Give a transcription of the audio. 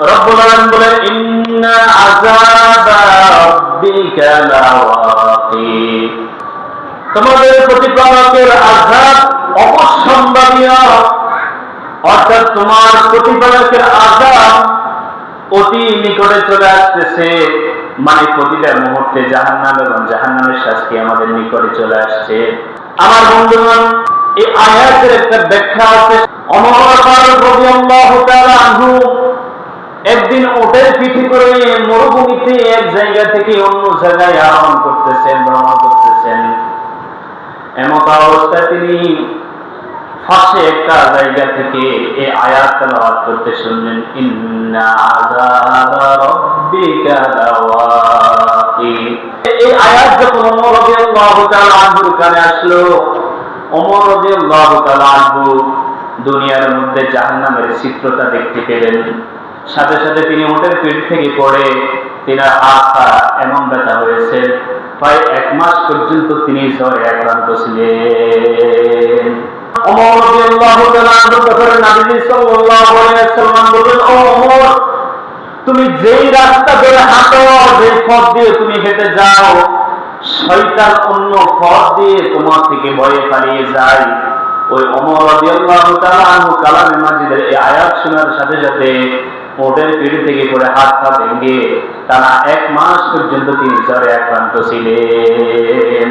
রব্বুল আলামিন বলেন ইন্না আযাবা রাব্বিকা লাওয়াকি, তোমাদের প্রতিপালকের আযাব অবশ্যম্ভাবীয়, অর্থাৎ তোমার প্রতিপালকের আযাব অতি নিকটে চলে আসতেছে। মানে প্রতিটা মুহূর্তে জাহান্নাম এবং জাহান্নামের শাস্তি আমাদের নিকটে চলে আসছে। আমার বন্ধুগণ, এই আয়াতের একটা ব্যাখ্যা আছে। ওমর ফারুক রাদিয়াল্লাহু তাআলা আনহু একদিন উটের পিঠে করে মরুভূমিতে এক জায়গা থেকে অন্য জায়গায় আরোহণ করতেছেন, ভ্রমণ করতেছেন। এমত অবস্থায় তিনি পাশে একটা জায়গা থেকে এই আয়াত তেলাওয়াত করতে শুনলেন, ইন্না আযাবা রাব্বিকা লাওয়াকি। এই আয়াত যখন ওমর রাদিয়াল্লাহু তাআলা আনহুর কানে আসলো, ওমর রাদিয়াল্লাহু তাআলা আনহু দুনিয়ার মধ্যে জাহান্নামের চিত্রটা দেখতে পেলেন। সাথে সাথে তিনি উটের পিঠ থেকে পড়ে তিনার হাতটা এমন ব্যথা হয়েছে, প্রায় 1 মাস পর্যন্ত তিনি জ্বরে আক্রান্ত ছিলেন। ওমর রাদিয়াল্লাহু তাআলা আনহু তখন নবী সাল্লাল্লাহু আলাইহি ওয়াসাল্লাম বললেন, ও ওমর, তুমি যেই রাস্তা ধরে হাঁটো, যেই পথ দিয়ে তুমি হেঁটে যাও, শয়তান অন্য পথ দিয়ে তোমার থেকে ভয়ে পালিয়ে যায়। ওই ওমর রাদিয়াল্লাহু তাআলা আনহু কালামে মাজিদের এই আয়াত শোনার সাথে সাথে উটের পিঠ থেকে পড়ে হাত পা ভেঙে টানা 1 মাস পর্যন্ত তিনি জ্বরে আক্রান্ত ছিলেন।